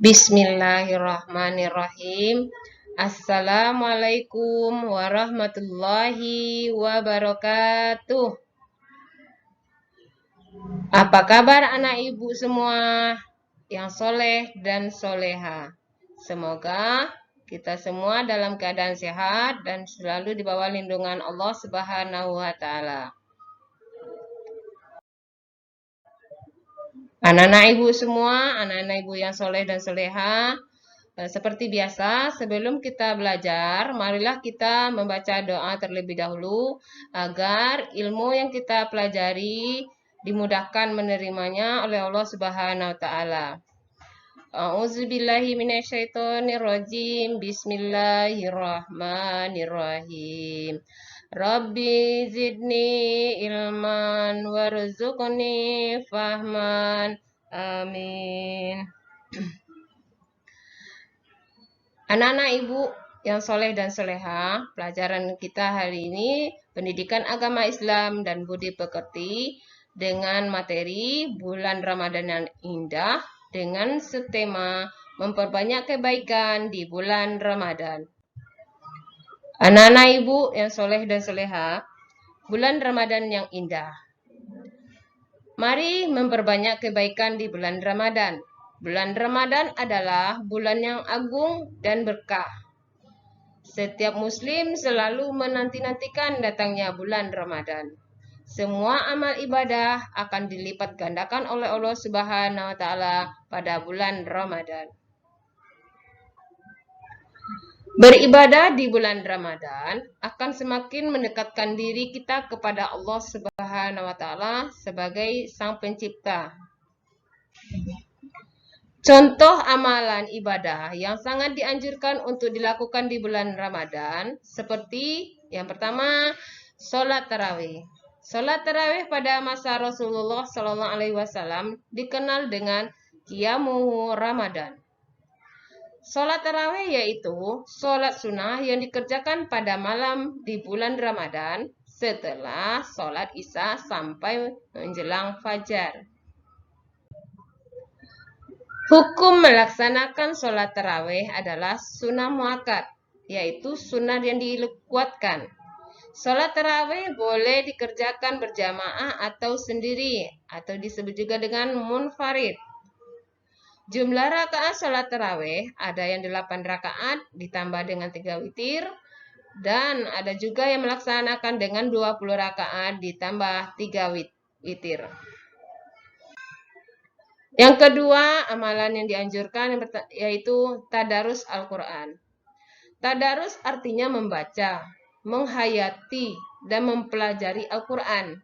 Bismillahirrahmanirrahim. Assalamualaikum warahmatullahi wabarakatuh. Apa kabar anak ibu semua yang soleh dan soleha? Semoga kita semua dalam keadaan sehat dan selalu di bawah lindungan Allah Subhanahu wa Ta'ala. Anak-anak ibu semua, anak-anak ibu yang soleh dan soleha, seperti biasa, sebelum kita belajar, marilah kita membaca doa terlebih dahulu agar ilmu yang kita pelajari dimudahkan menerimanya oleh Allah Subhanahu wa Ta'ala. A'udzubillahi minasyaitonirrajim. Bismillahirrahmanirrahim. Rabbi zidni ilman warzuqni fahman. Amin. Anak-anak ibu yang soleh dan soleha, pelajaran kita hari ini pendidikan agama Islam dan budi pekerti dengan materi bulan Ramadan yang indah dengan subtema memperbanyak kebaikan di bulan Ramadan. Anak-anak ibu yang soleh dan soleha, bulan Ramadan yang indah. Mari memperbanyak kebaikan di bulan Ramadan. Bulan Ramadan adalah bulan yang agung dan berkah. Setiap muslim selalu menanti-nantikan datangnya bulan Ramadan. Semua amal ibadah akan dilipat gandakan oleh Allah Subhanahu wa Ta'ala pada bulan Ramadan. Beribadah di bulan Ramadan akan semakin mendekatkan diri kita kepada Allah Subhanahu wa Ta'ala sebagai Sang Pencipta. Contoh amalan ibadah yang sangat dianjurkan untuk dilakukan di bulan Ramadan seperti yang pertama, sholat tarawih. Sholat tarawih pada masa Rasulullah SAW dikenal dengan Qiyamu Ramadan. Sholat tarawih yaitu sholat sunnah yang dikerjakan pada malam di bulan Ramadan setelah sholat Isya sampai menjelang fajar. Hukum melaksanakan sholat tarawih adalah sunnah muakkad, yaitu sunnah yang dikuatkan. Sholat tarawih boleh dikerjakan berjamaah atau sendiri, atau disebut juga dengan munfarid. Jumlah rakaat sholat tarawih ada yang 8 rakaat ditambah dengan 3 witir, dan ada juga yang melaksanakan dengan 20 rakaat ditambah 3 witir. Yang kedua, amalan yang dianjurkan yaitu tadarus Al-Quran. Tadarus artinya membaca, menghayati, dan mempelajari Al-Quran.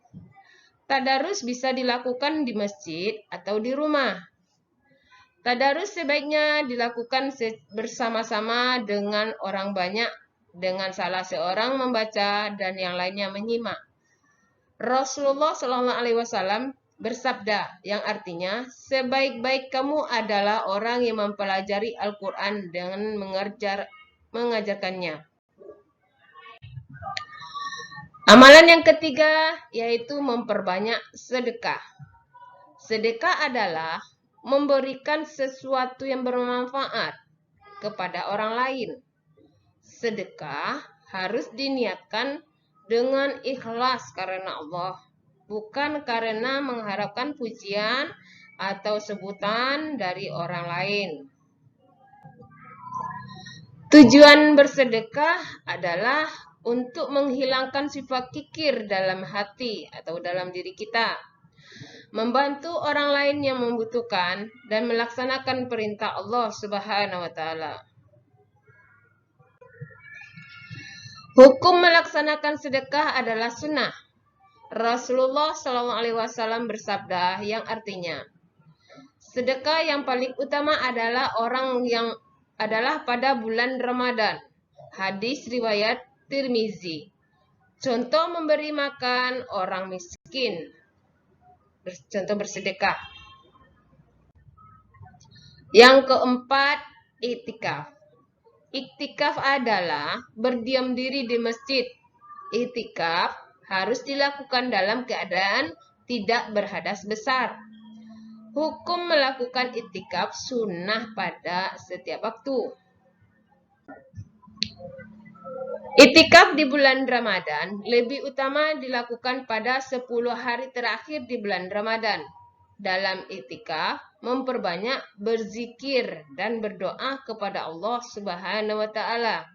Tadarus bisa dilakukan di masjid atau di rumah. Tadarus sebaiknya dilakukan bersama-sama dengan orang banyak, dengan salah seorang membaca dan yang lainnya menyimak. Rasulullah SAW bersabda yang artinya sebaik-baik kamu adalah orang yang mempelajari Al-Quran dengan mengajarkannya. Amalan yang ketiga yaitu memperbanyak sedekah. Sedekah adalah memberikan sesuatu yang bermanfaat kepada orang lain. Sedekah harus diniatkan dengan ikhlas karena Allah, bukan karena mengharapkan pujian atau sebutan dari orang lain. Tujuan bersedekah adalah untuk menghilangkan sifat kikir dalam hati atau dalam diri kita, membantu orang lain yang membutuhkan, dan melaksanakan perintah Allah Subhanahu wa Ta'ala. Hukum melaksanakan sedekah adalah sunnah. Rasulullah SAW bersabda yang artinya, sedekah yang paling utama adalah pada bulan Ramadan. Hadis riwayat Tirmizi. Contoh memberi makan orang miskin. Contoh bersedekah. Yang keempat, iktikaf. Iktikaf adalah berdiam diri di masjid. Iktikaf harus dilakukan dalam keadaan tidak berhadas besar. Hukum melakukan iktikaf sunnah pada setiap waktu. Iktikaf di bulan Ramadan lebih utama dilakukan pada 10 hari terakhir di bulan Ramadan. Dalam iktikaf, memperbanyak berzikir dan berdoa kepada Allah Subhanahu wa Ta'ala.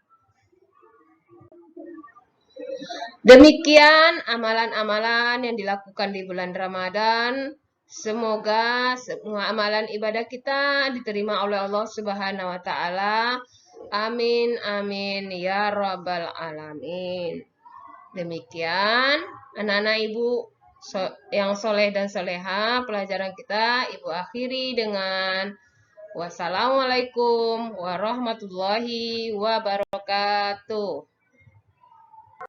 Demikian amalan-amalan yang dilakukan di bulan Ramadan. Semoga semua amalan ibadah kita diterima oleh Allah Subhanahu wa Ta'ala. Amin, amin, ya Rabbal Alamin. Demikian, anak-anak ibu yang soleh dan soleha, pelajaran kita ibu akhiri dengan wassalamualaikum warahmatullahi wabarakatuh.